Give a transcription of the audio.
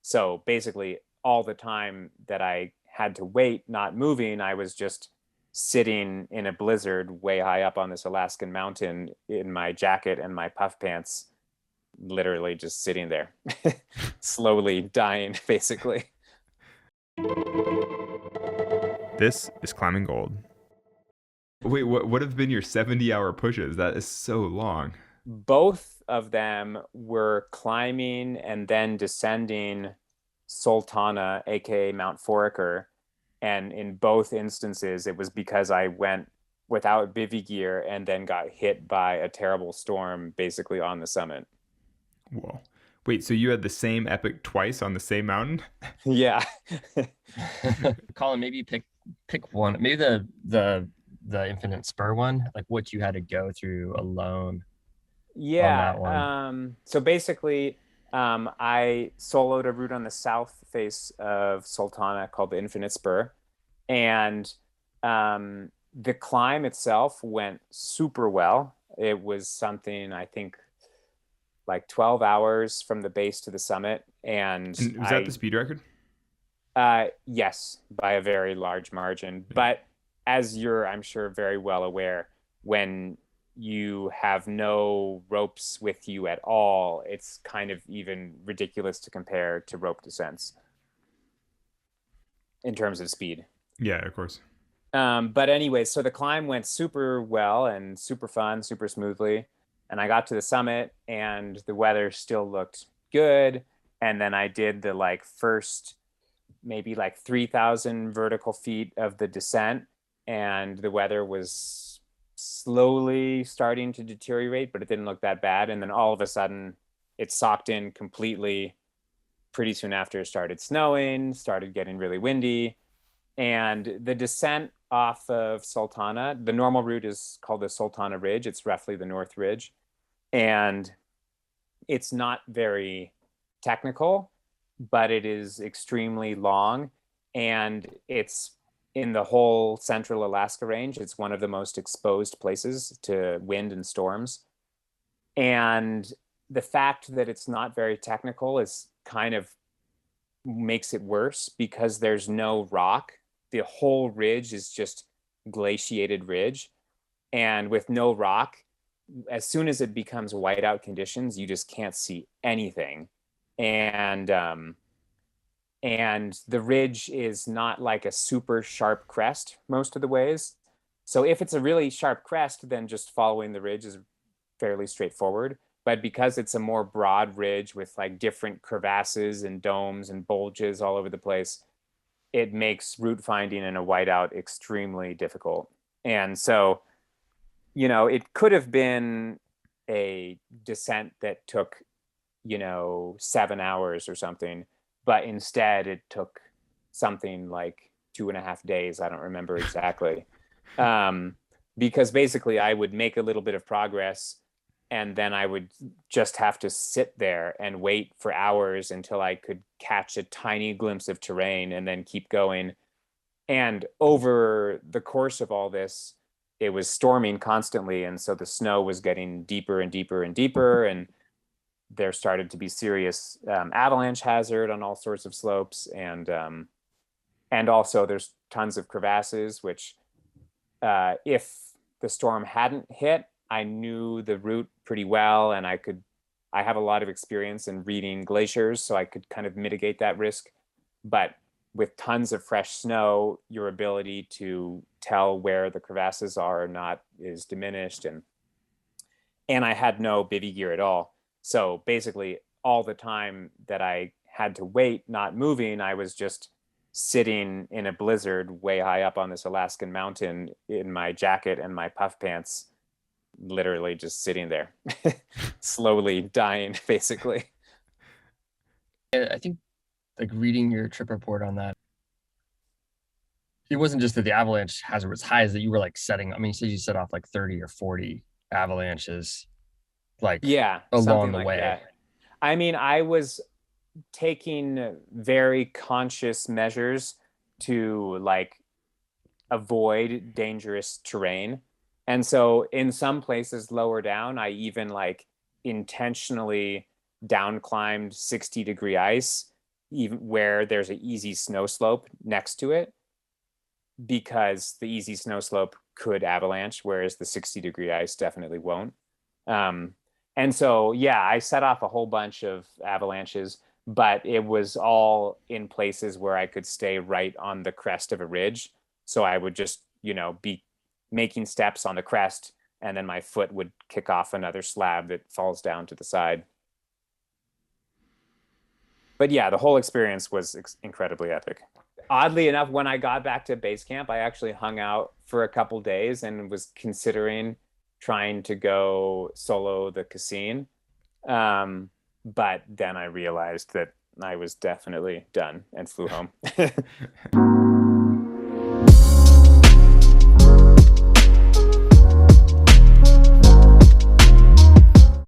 So basically, all the time that I had to wait, not moving, I was just sitting in a blizzard way high up on this Alaskan mountain in my jacket and my puff pants, literally just sitting there, slowly dying, basically. This is Climbing Gold. Wait, what have been your 70-hour pushes? That is so long. Both of them were climbing and then descending Sultana, aka Mount Foraker. And in both instances, it was because I went without bivy gear and then got hit by a terrible storm basically on the summit. Whoa. Wait, so you had the same epic twice on the same mountain? Yeah. Colin, maybe pick one. Maybe the Infinite Spur one, like what you had to go through alone on that one. Yeah. So basically, I soloed a route on the south face of Sultana called the Infinite Spur. And the climb itself went super well. It was something, I think, like 12 hours from the base to the summit. And And was that the speed record? Yes, by a very large margin. But as you're, I'm sure, very well aware, when you have no ropes with you at all, it's kind of even ridiculous to compare to rope descents in terms of speed. Yeah, of course. But anyway, so the climb went super well and super fun, super smoothly. And I got to the summit and the weather still looked good. And then I did the like first maybe like 3,000 vertical feet of the descent, and the weather was slowly starting to deteriorate, but it didn't look that bad. And then all of a sudden, it socked in completely. Pretty soon after, it started snowing, started getting really windy. And the descent off of Sultana, the normal route is called the Sultana Ridge. It's roughly the North Ridge. And it's not very technical, but it is extremely long. And it's in the whole central Alaska range. It's one of the most exposed places to wind and storms. And the fact that it's not very technical is kind of makes it worse because there's no rock. The whole ridge is just glaciated ridge. And with no rock, as soon as it becomes whiteout conditions, you just can't see anything. And and the ridge is not like a super sharp crest most of the ways. So if it's a really sharp crest, then just following the ridge is fairly straightforward. But because it's a more broad ridge with like different crevasses and domes and bulges all over the place, it makes route finding in a whiteout extremely difficult. And so, it could have been a descent that took, 7 hours or something, but instead it took something like 2.5 days. I don't remember exactly. Because basically I would make a little bit of progress and then I would just have to sit there and wait for hours until I could catch a tiny glimpse of terrain and then keep going. And over the course of all this, it was storming constantly. And so the snow was getting deeper and deeper and deeper. And there started to be serious avalanche hazard on all sorts of slopes. And also there's tons of crevasses, which if the storm hadn't hit, I knew the route pretty well, and I have a lot of experience in reading glaciers, so I could kind of mitigate that risk. But with tons of fresh snow, your ability to tell where the crevasses are or not is diminished, and I had no bivy gear at all. So basically, all the time that I had to wait, not moving, I was just sitting in a blizzard way high up on this Alaskan mountain in my jacket and my puff pants, literally just sitting there, slowly dying, basically. I think like reading your trip report on that, it wasn't just that the avalanche hazard was high, is that you were like setting, I mean, you said you set off like 30 or 40 avalanches like Yeah, along something the like way. that. I mean, I was taking very conscious measures to like avoid dangerous terrain. And so in some places lower down, I even like intentionally down climbed 60-degree ice even where there's an easy snow slope next to it, because the easy snow slope could avalanche, whereas the 60-degree ice definitely won't. And so, yeah, I set off a whole bunch of avalanches, but it was all in places where I could stay right on the crest of a ridge. So I would just, be making steps on the crest, and then my foot would kick off another slab that falls down to the side. But yeah, the whole experience was incredibly epic. Oddly enough, when I got back to base camp, I actually hung out for a couple days and was considering trying to go solo the Cassine. But then I realized that I was definitely done and flew home.